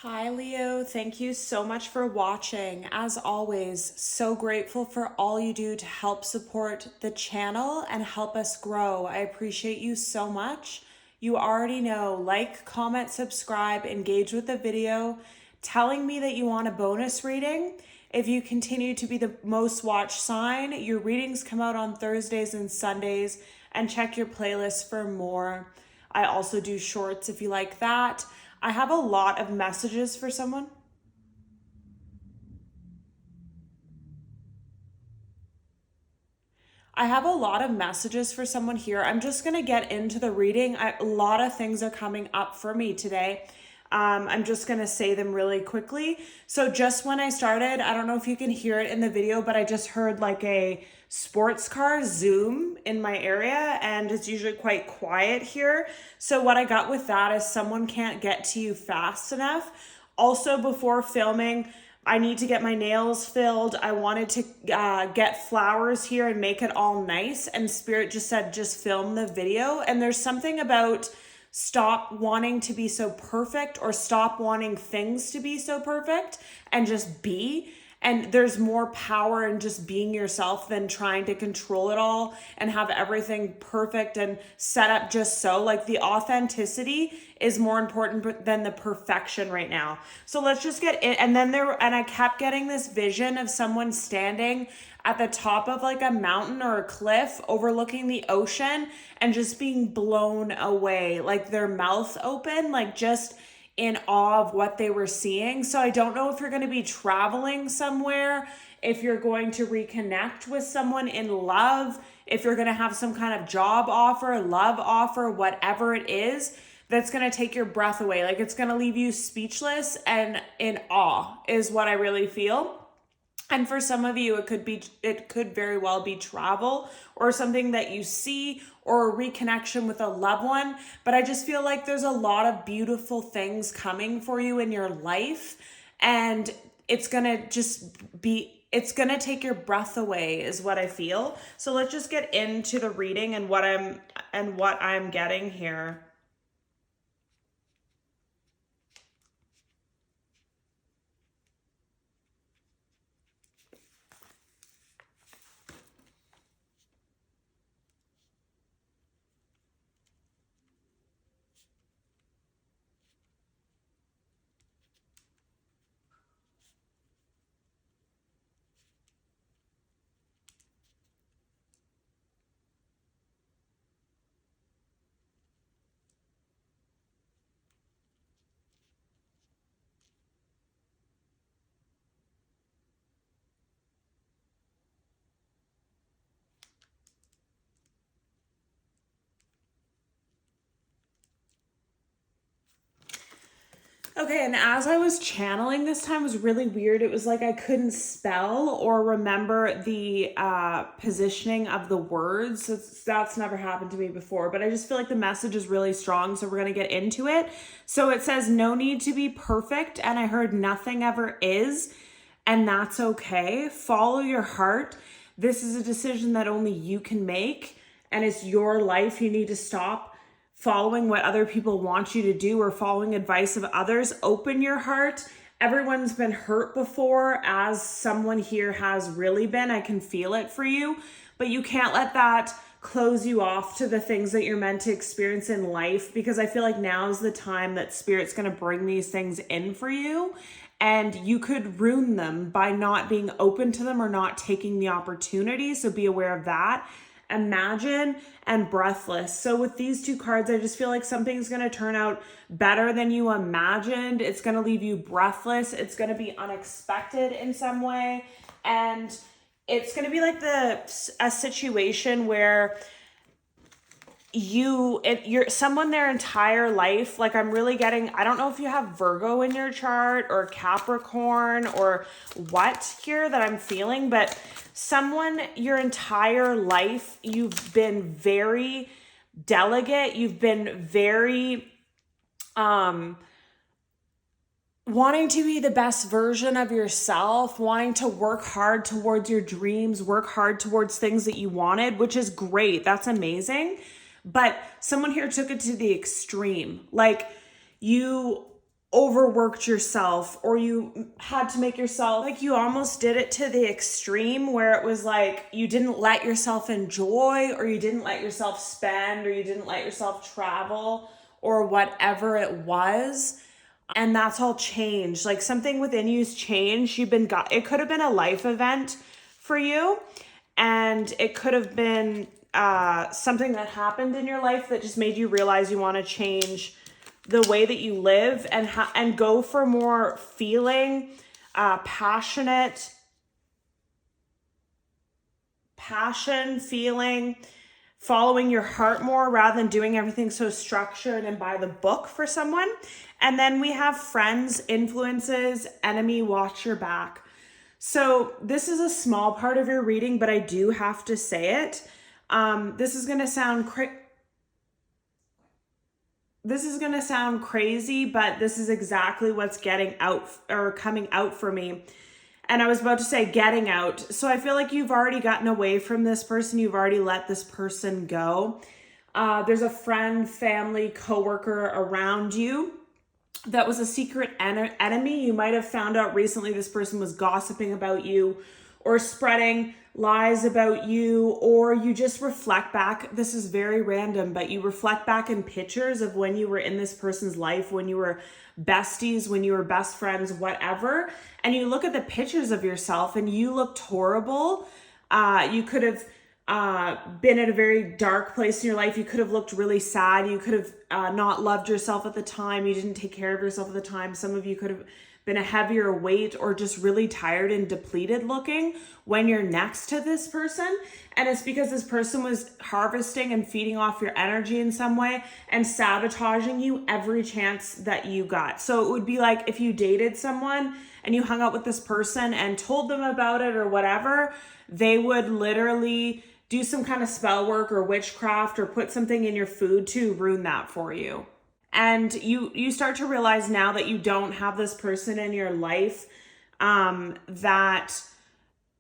Hi Leo, thank you so much for watching. As always, so grateful for all you do to help support the channel and help us grow. I appreciate you so much. You already know, like, comment, subscribe, engage with the video, telling me that you want a bonus reading. If you continue to be the most watched sign, your readings come out on Thursdays and Sundays, and check your playlist for more. I also do shorts if you like that. I have a lot of messages for someone. I have a lot of messages for someone here. I'm just going to get into the reading. A lot of things are coming up for me today. I'm just going to say them really quickly. So just when I started, I don't know if you can hear it in the video, but I just heard like a sports car zoom in my area, and it's usually quite quiet here. So what I got with that is someone can't get to you fast enough. Also, before filming, I need to get my nails filled. I wanted to get flowers here and make it all nice. And Spirit just said, just film the video. And there's something about stop wanting to be so perfect, or stop wanting things to be so perfect, and just be. And there's more power in just being yourself than trying to control it all and have everything perfect and set up just so. Like, the authenticity is more important than the perfection right now. So let's just get in. And then I kept getting this vision of someone standing at the top of like a mountain or a cliff overlooking the ocean and just being blown away, like their mouth open, like just in awe of what they were seeing. So I don't know if you're going to be traveling somewhere, if you're going to reconnect with someone in love, if you're going to have some kind of job offer, love offer, whatever it is that's going to take your breath away. Like, it's going to leave you speechless and in awe is what I really feel. And for some of you, it could very well be travel or something that you see, or a reconnection with a loved one. But I just feel like there's a lot of beautiful things coming for you in your life, and it's going to take your breath away is what I feel. So let's just get into the reading and what I'm getting here. Okay, and as I was channeling this time, it was really weird. It was like I couldn't spell or remember the positioning of the words. That's never happened to me before, but I just feel like the message is really strong, so we're going to get into it. So it says, no need to be perfect, and I heard nothing ever is, and that's okay. Follow your heart. This is a decision that only you can make, and it's your life. You need to stop following what other people want you to do or following advice of others. Open your heart. Everyone's been hurt before, as someone here has really been. I can feel it for you, but you can't let that close you off to the things that you're meant to experience in life, because I feel like now is the time that Spirit's going to bring these things in for you, and you could ruin them by not being open to them or not taking the opportunity. So be aware of that. Imagine and breathless. So with these two cards, I just feel like something's going to turn out better than you imagined. It's going to leave you breathless. It's going to be unexpected in some way. And it's going to be like a situation where you're someone their entire life. Like, I'm really getting, I don't know if you have Virgo in your chart or Capricorn or what here that I'm feeling, but someone your entire life, you've been very delicate. You've been very, wanting to be the best version of yourself, wanting to work hard towards your dreams, work hard towards things that you wanted, which is great. That's amazing. But someone here took it to the extreme. Like, you overworked yourself, or you had to make yourself, like you almost did it to the extreme where it was like you didn't let yourself enjoy, or you didn't let yourself spend, or you didn't let yourself travel, or whatever it was. And that's all changed. Like something within you's changed. It could have been a life event for you, and it could have been something that happened in your life that just made you realize you want to change the way that you live, and go for more feeling, passionate, feeling, following your heart more rather than doing everything so structured and by the book for someone. And then we have friends, influences, enemy, watch your back. So this is a small part of your reading, but I do have to say it. This is going to sound crazy, but this is exactly what's getting out or coming out for me. And I was about to say getting out. So I feel like you've already gotten away from this person. You've already let this person go. There's a friend, family, coworker around you that was a secret enemy. You might have found out recently this person was gossiping about you or spreading lies about you, or you just reflect back. This is very random, but you reflect back in pictures of when you were in this person's life, when you were besties, when you were best friends, whatever. And you look at the pictures of yourself and you looked horrible. You could have been at a very dark place in your life. You could have looked really sad. You could have not loved yourself at the time. You didn't take care of yourself at the time. Some of you could have been a heavier weight or just really tired and depleted looking when you're next to this person. And it's because this person was harvesting and feeding off your energy in some way and sabotaging you every chance that you got. So it would be like if you dated someone and you hung out with this person and told them about it or whatever, they would literally do some kind of spell work or witchcraft or put something in your food to ruin that for you. And you start to realize now that you don't have this person in your life, that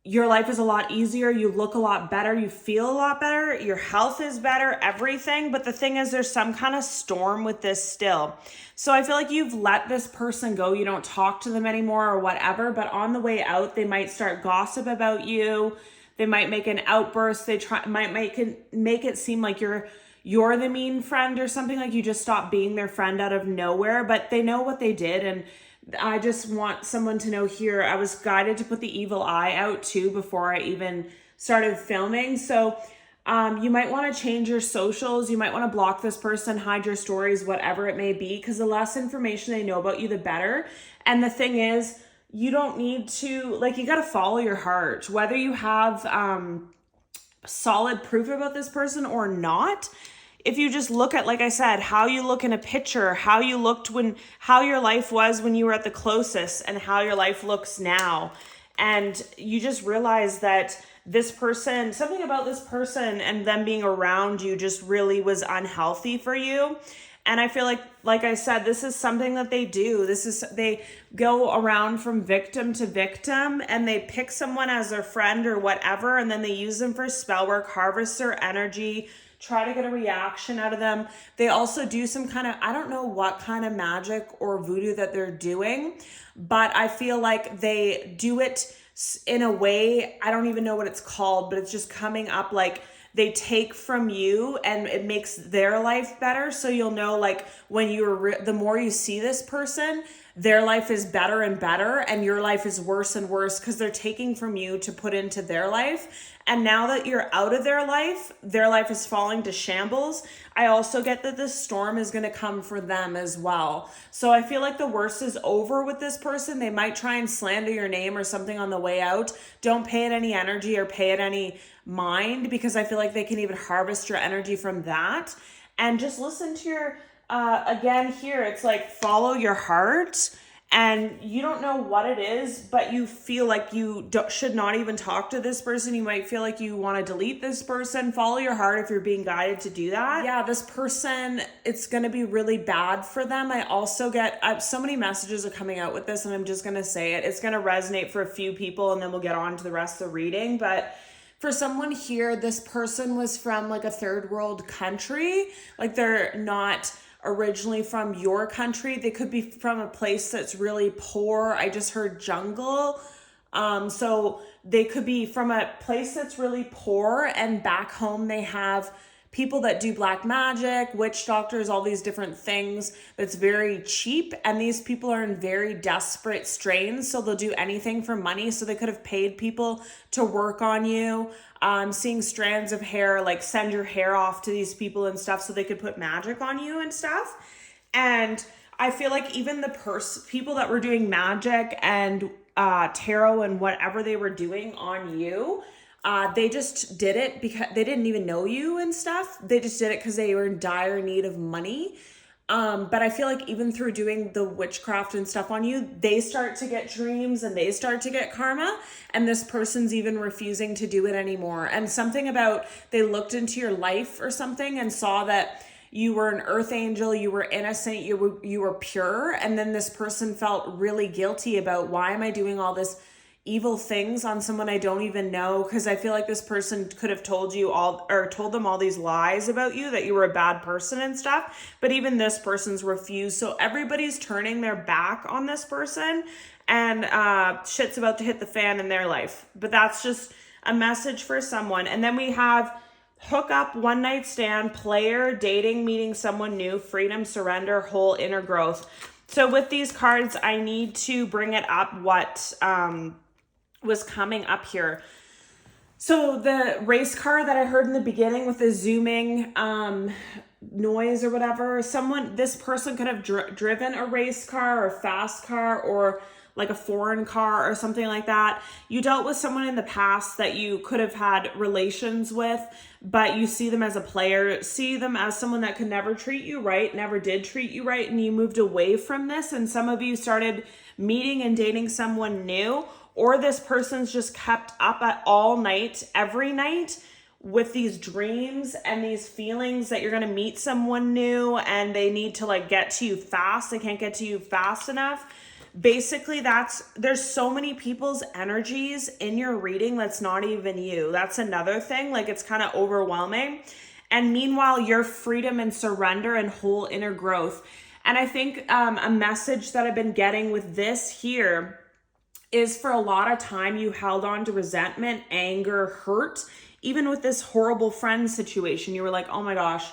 your life is a lot easier. You look a lot better. You feel a lot better. Your health is better, everything. But the thing is, there's some kind of storm with this still. So I feel like you've let this person go. You don't talk to them anymore or whatever. But on the way out, they might start gossip about you. They might make an outburst. Might make it seem like you're the mean friend or something, like you just stopped being their friend out of nowhere, but they know what they did. And I just want someone to know here, I was guided to put the evil eye out too before I even started filming. So you might want to change your socials. You might want to block this person, hide your stories, whatever it may be, because the less information they know about you, the better. And the thing is, you don't need to, like, you got to follow your heart, whether you have solid proof about this person or not. If you just look at, like I said, how you look in a picture, how you looked how your life was when you were at the closest and how your life looks now. And you just realize that this person, something about this person and them being around you just really was unhealthy for you. And I feel like I said, this is something that they do. They go around from victim to victim and they pick someone as their friend or whatever. And then they use them for spell work, harvest their energy, try to get a reaction out of them. They also do some kind of, I don't know what kind of magic or voodoo that they're doing, but I feel like they do it in a way, I don't even know what it's called, but it's just coming up like they take from you and it makes their life better. So you'll know, like, when the more you see this person, their life is better and better and your life is worse and worse because they're taking from you to put into their life. And now that you're out of their life is falling to shambles. I also get that this storm is going to come for them as well. So I feel like the worst is over with this person. They might try and slander your name or something on the way out. Don't pay it any energy or pay it any mind, because I feel like they can even harvest your energy from that. And just listen to your, again here, it's like follow your heart. And you don't know what it is, but you feel like you should not even talk to this person. You might feel like you want to delete this person. Follow your heart if you're being guided to do that. Yeah, this person, it's going to be really bad for them. I also get so many messages are coming out with this, and I'm just going to say it. It's going to resonate for a few people, and then we'll get on to the rest of the reading. But for someone here, this person was from like a third world country. Like they're not originally from your country. They could be from a place that's really poor. I just heard jungle. So they could be from a place that's really poor, and back home they have people that do black magic, witch doctors, all these different things that's very cheap. And these people are in very desperate strains, so they'll do anything for money. So they could have paid people to work on you. Seeing strands of hair, like send your hair off to these people and stuff so they could put magic on you and stuff. And I feel like even the people that were doing magic and tarot and whatever they were doing on you, they just did it because they didn't even know you and stuff. They just did it because they were in dire need of money. But I feel like even through doing the witchcraft and stuff on you, they start to get dreams and they start to get karma. And this person's even refusing to do it anymore. And something about they looked into your life or something and saw that you were an earth angel, you were innocent, you were pure. And then this person felt really guilty about, why am I doing all this evil things on someone I don't even know? Because I feel like this person could have told them all these lies about you, that you were a bad person and stuff. But even this person's refused. So everybody's turning their back on this person, and shit's about to hit the fan in their life. But that's just a message for someone. And then we have hook up, one night stand, player, dating, meeting someone new, freedom, surrender, whole inner growth. So with these cards, I need to bring it up what was coming up here. So the race car that I heard in the beginning with the zooming noise or whatever, this person could have driven a race car or a fast car or like a foreign car or something like that. You dealt with someone in the past that you could have had relations with, but you see them as a player, see them as someone that could never treat you right, never did treat you right, and you moved away from this, and some of you started meeting and dating someone new, or this person's just kept up at all night, every night, with these dreams and these feelings that you're going to meet someone new and they need to like get to you fast. They can't get to you fast enough. Basically, there's so many people's energies in your reading that's not even you. That's another thing. Like, it's kind of overwhelming. And meanwhile, your freedom and surrender and whole inner growth. And I think a message that I've been getting with this here is, for a lot of time you held on to resentment, anger, hurt. Even with this horrible friend situation, you were like, oh my gosh,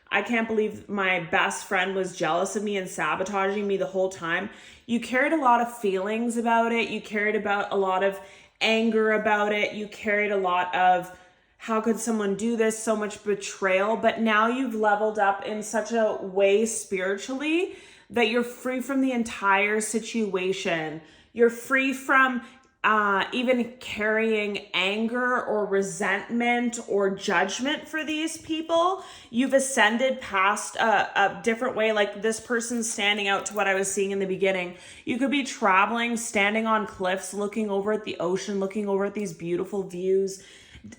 I can't believe my best friend was jealous of me and sabotaging me the whole time. You carried a lot of feelings about it. You carried about a lot of anger about it. You carried a lot of, how could someone do this? So much betrayal. But now you've leveled up in such a way spiritually that you're free from the entire situation. You're free from even carrying anger or resentment or judgment for these people. You've ascended past a different way. Like, this person's standing out to what I was seeing in the beginning. You could be traveling, standing on cliffs, looking over at the ocean, looking over at these beautiful views,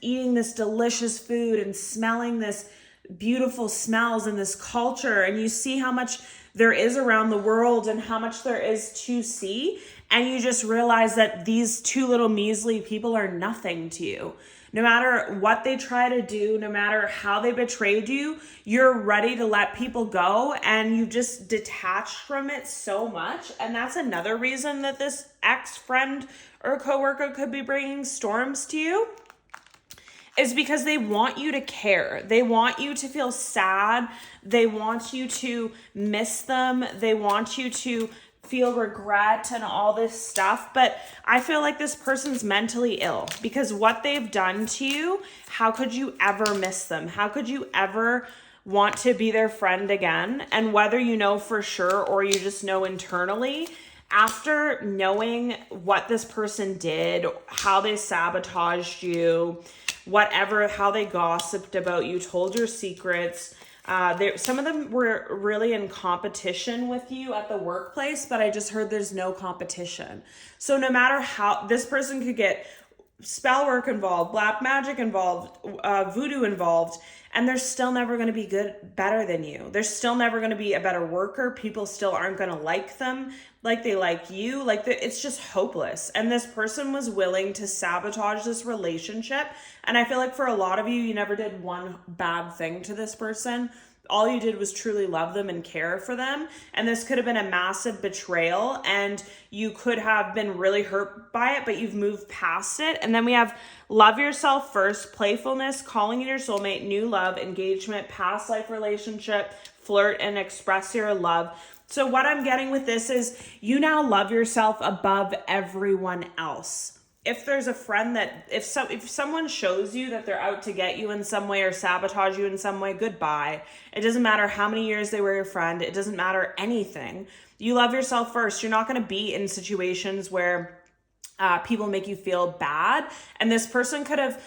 eating this delicious food and smelling this beautiful smells and this culture. And you see how much there is around the world and how much there is to see. And you just realize that these two little measly people are nothing to you. No matter what they try to do, no matter how they betrayed you, you're ready to let people go, and you just detached from it so much. And that's another reason that this ex-friend or coworker could be bringing storms to you, is because they want you to care. They want you to feel sad. They want you to miss them. They want you to feel regret and all this stuff. But I feel like this person's mentally ill, because what they've done to you, how could you ever miss them? How could you ever want to be their friend again? And whether you know for sure or you just know internally, after knowing what this person did, how they sabotaged you, whatever, how they gossiped about you, told your secrets, some of them were really in competition with you at the workplace, but I just heard there's no competition. So no matter how, this person could get spell work involved, black magic involved, voodoo involved, and they're still never going to be better than you. They're still never going to be a better worker. People still aren't going to like them like they like you. It's just hopeless. And this person was willing to sabotage this relationship. And I feel like for a lot of you, you never did one bad thing to this person, all you did was truly love them and care for them. And this could have been a massive betrayal, and you could have been really hurt by it, but you've moved past it. And then we have love yourself first, playfulness, calling in your soulmate, new love, engagement, past life relationship, flirt, and express your love. So what I'm getting with this is you now love yourself above everyone else. If there's a friend that, if someone shows you that they're out to get you in some way or sabotage you in some way, goodbye. It doesn't matter how many years they were your friend. It doesn't matter anything. You love yourself first. You're not going to be in situations where people make you feel bad. And this person could have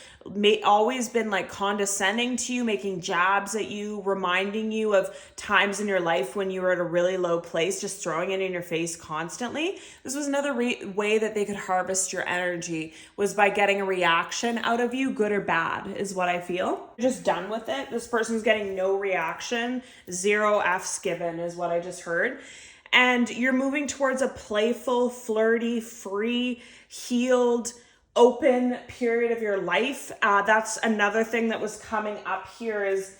always been like condescending to you, making jabs at you, reminding you of times in your life when you were at a really low place, just throwing it in your face constantly. This was another way that they could harvest your energy, was by getting a reaction out of you, good or bad, is what I feel. You're just done with it. This person's getting no reaction, 0 F's given is what I just heard. And you're moving towards a playful, flirty, free, healed, open period of your life. That's another thing that was coming up here is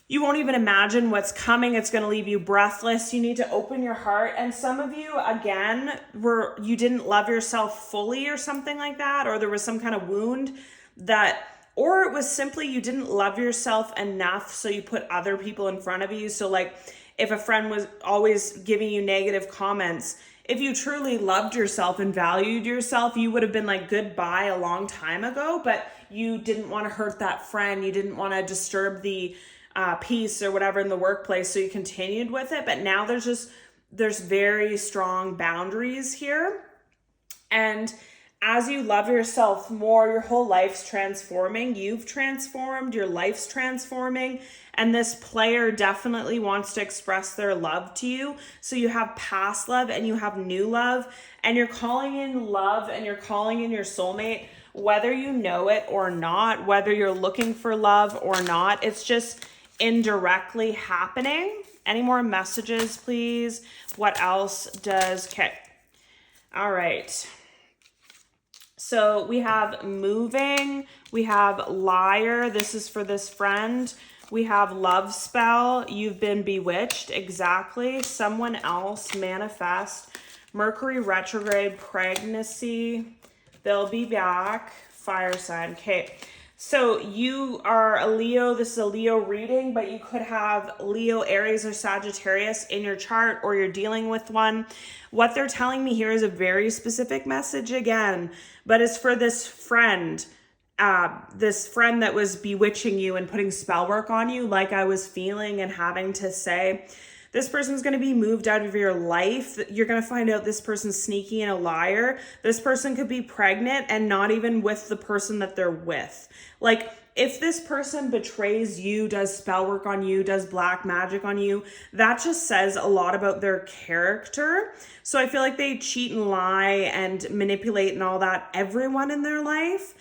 you won't even imagine what's coming. It's going to leave you breathless. You need to open your heart. And some of you, again, you didn't love yourself fully or something like that, or there was some kind of wound or it was simply you didn't love yourself enough, so you put other people in front of you. So like, if a friend was always giving you negative comments, if you truly loved yourself and valued yourself, you would have been like goodbye a long time ago, but you didn't want to hurt that friend. You didn't want to disturb the peace or whatever in the workplace. So you continued with it. But now there's very strong boundaries here. And as you love yourself more, your whole life's transforming. You've transformed, your life's transforming. And this player definitely wants to express their love to you. So you have past love and you have new love, and you're calling in love and you're calling in your soulmate, whether you know it or not, whether you're looking for love or not. It's just indirectly happening. Any more messages, please? What else okay. All right. So we have moving, we have liar. This is for this friend. We have love spell. You've been bewitched. Exactly. Someone else. Manifest. Mercury retrograde. Pregnancy. They'll be back. Fire sign. Okay. So you are a Leo. This is a Leo reading, but you could have Leo, Aries, or Sagittarius in your chart, or you're dealing with one. What they're telling me here is a very specific message again, but it's for this friend that was bewitching you and putting spell work on you, like I was feeling and having to say. This person's going to be moved out of your life. You're going to find out this person's sneaky and a liar. This person could be pregnant and not even with the person that they're with. Like, if this person betrays you, does spell work on you, does black magic on you, that just says a lot about their character. So I feel like they cheat and lie and manipulate and all that, everyone in their life.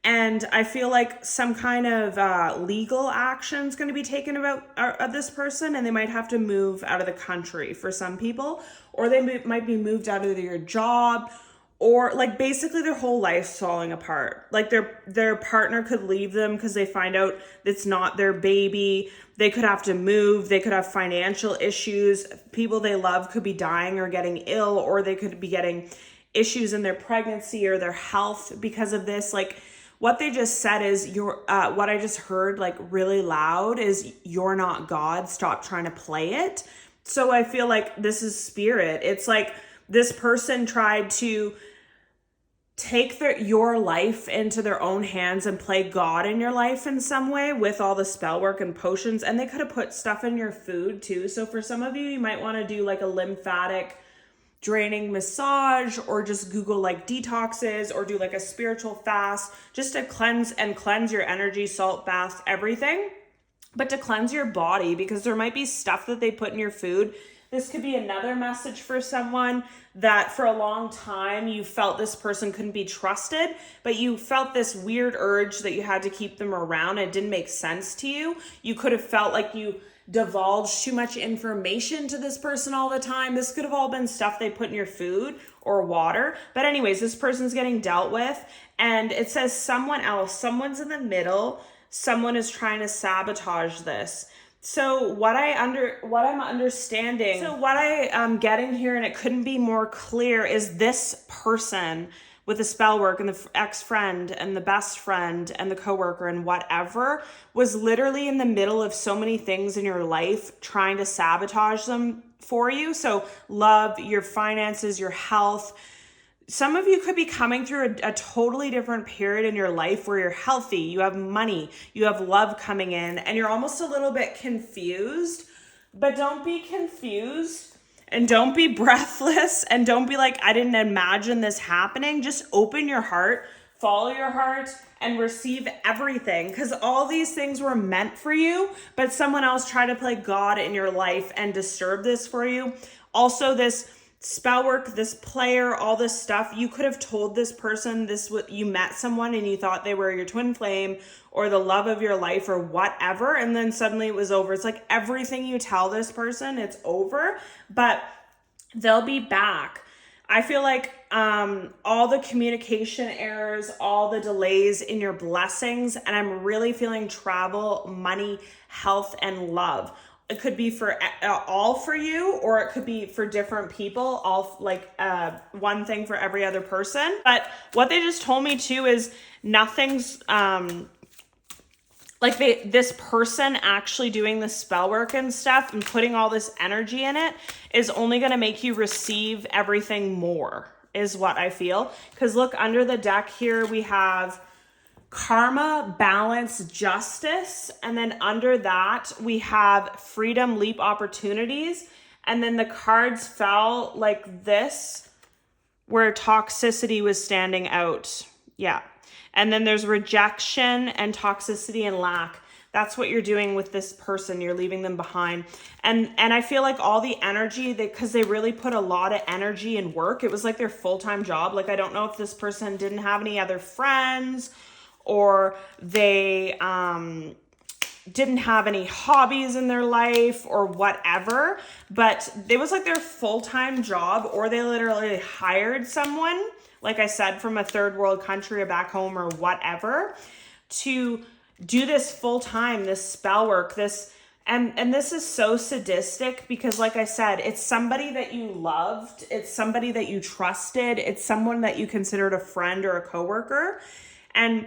And I feel like some kind of legal action is going to be taken of this person, and they might have to move out of the country for some people, or they might be moved out of their job, or like basically their whole life's falling apart. Like their partner could leave them because they find out it's not their baby. They could have to move. They could have financial issues. People they love could be dying or getting ill, or they could be getting issues in their pregnancy or their health because of this. Like, what they just said is what I just heard like really loud is, you're not God. Stop trying to play it. So I feel like this is spirit. It's like this person tried to take your life into their own hands and play God in your life in some way with all the spell work and potions. And they could have put stuff in your food too. So for some of you, you might want to do like a lymphatic draining massage, or just Google like detoxes, or do like a spiritual fast just to cleanse your energy, salt baths, everything, but to cleanse your body, because there might be stuff that they put in your food. This could be another message for someone that for a long time you felt this person couldn't be trusted, but you felt this weird urge that you had to keep them around. It didn't make sense to you. You could have felt like you divulge too much information to this person all the time. This could have all been stuff they put in your food or water. But anyways, this person's getting dealt with, and it says someone's in the middle. Someone is trying to sabotage this. So what I'm understanding, so what I am getting here, and it couldn't be more clear, is this person with the spell work and the ex-friend and the best friend and the coworker and whatever was literally in the middle of so many things in your life trying to sabotage them for you. So love, your finances, your health. Some of you could be coming through a totally different period in your life where you're healthy, you have money, you have love coming in, and you're almost a little bit confused. But don't be confused and don't be breathless and don't be like, I didn't imagine this happening. Just open your heart, follow your heart, and receive everything, because all these things were meant for you, but someone else tried to play God in your life and disturb this for you. Also, this spell work, this player, all this stuff, you could have told this person this, you met someone and you thought they were your twin flame or the love of your life or whatever, and then suddenly it was over. It's like everything you tell this person, it's over, but they'll be back. I feel like all the communication errors, all the delays in your blessings, and I'm really feeling travel, money, health, and love. It could be for all for you, or it could be for different people, all like one thing for every other person. But what they just told me too is nothing's like this person actually doing the spell work and stuff and putting all this energy in it is only going to make you receive everything more, is what I feel. Because look, under the deck here we have karma, balance, justice, and then under that we have freedom, leap, opportunities, and then the cards fell like this where toxicity was standing out. Yeah. And then there's rejection and toxicity and lack. That's what you're doing with this person. You're leaving them behind. And I feel like all the energy, because they really put a lot of energy and work. It was like their full-time job. Like, I don't know if this person didn't have any other friends, or they didn't have any hobbies in their life or whatever, but it was like their full-time job, or they literally hired someone, like I said, from a third world country or back home or whatever, to do this full-time, this spell work, this, and this is so sadistic because, like I said, it's somebody that you loved, it's somebody that you trusted, it's someone that you considered a friend or a coworker, and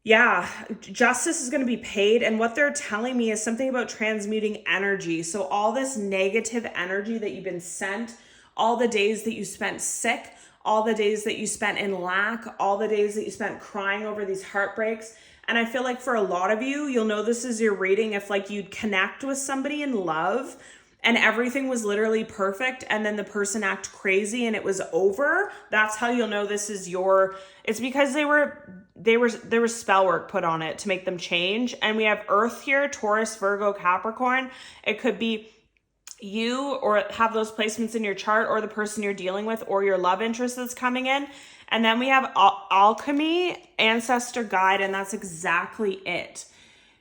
yeah, justice is going to be paid. And what they're telling me is something about transmuting energy. So all this negative energy that you've been sent, all the days that you spent sick, all the days that you spent in lack, all the days that you spent crying over these heartbreaks. And I feel like for a lot of you, you'll know this is your reading if like you'd connect with somebody in love and everything was literally perfect, and then the person acted crazy and it was over. That's how you'll know this is your, it's because there was spell work put on it to make them change. And we have Earth here, Taurus, Virgo, Capricorn. It could be you, or have those placements in your chart, or the person you're dealing with, or your love interest that's coming in. And then we have alchemy, ancestor guide, and that's exactly it.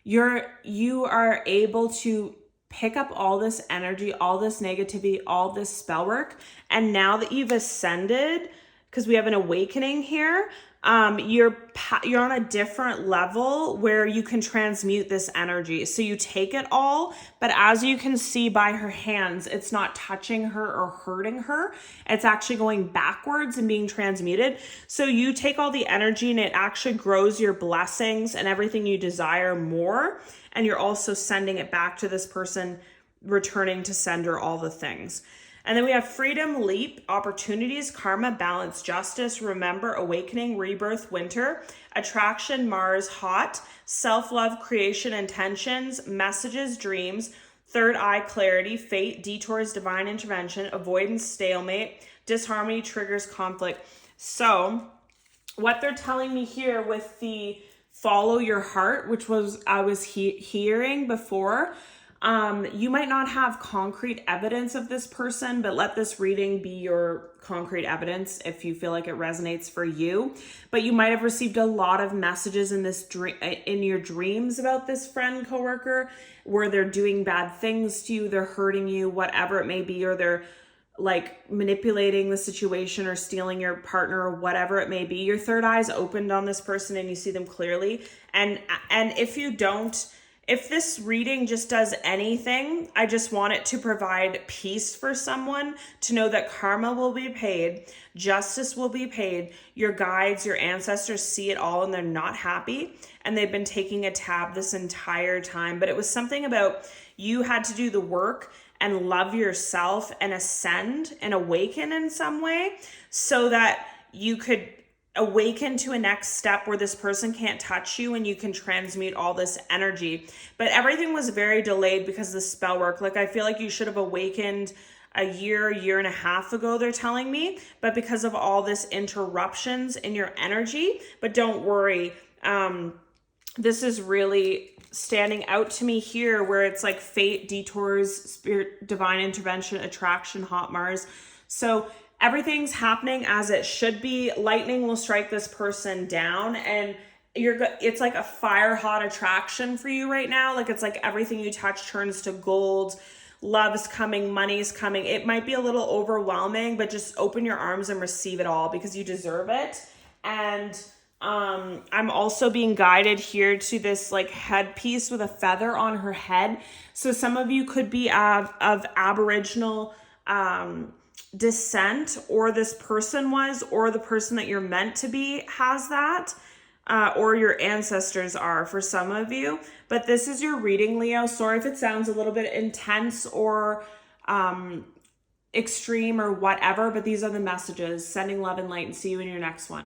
You are able to pick up all this energy, all this negativity, all this spell work. And now that you've ascended, because we have an awakening here, you're on a different level where you can transmute this energy. So you take it all, but as you can see by her hands, it's not touching her or hurting her. It's actually going backwards and being transmuted. So you take all the energy and it actually grows your blessings and everything you desire more. And you're also sending it back to this person, returning to sender all the things. And then we have freedom, leap, opportunities, karma, balance, justice, remember, awakening, rebirth, winter, attraction, Mars, hot, self-love, creation, intentions, messages, dreams, third eye, clarity, fate, detours, divine intervention, avoidance, stalemate, disharmony, triggers, conflict. So what they're telling me here with the follow your heart, which was I was hearing before, you might not have concrete evidence of this person, but let this reading be your concrete evidence if you feel like it resonates for you. But you might have received a lot of messages in this in your dreams about this friend, coworker, where they're doing bad things to you, they're hurting you, whatever it may be, or they're like manipulating the situation or stealing your partner or whatever it may be. Your third eye is opened on this person and you see them clearly. And if you don't, If this reading just does anything, I just want it to provide peace for someone, to know that karma will be paid, justice will be paid, your guides, your ancestors see it all and they're not happy, and they've been taking a tab this entire time. But it was something about you had to do the work and love yourself and ascend and awaken in some way so that you could awaken to a next step where this person can't touch you and you can transmute all this energy. But everything was very delayed because of the spell work. Like, I feel like you should have awakened a year and a half ago, they're telling me, but because of all this interruptions in your energy. But don't worry, this is really standing out to me here, where it's like fate, detours, spirit, divine intervention, attraction, hot Mars. So everything's happening as it should be. Lightning will strike this person down, and it's like a fire hot attraction for you right now. Like, it's like everything you touch turns to gold. Love's coming, money's coming. It might be a little overwhelming, but just open your arms and receive it all because you deserve it. And I'm also being guided here to this like headpiece with a feather on her head. So some of you could be of Aboriginal descent, or this person was, or the person that you're meant to be has that, or your ancestors are for some of you. But this is your reading, Leo. Sorry if it sounds a little bit intense or extreme or whatever, but these are the messages. Sending love and light, and see you in your next one.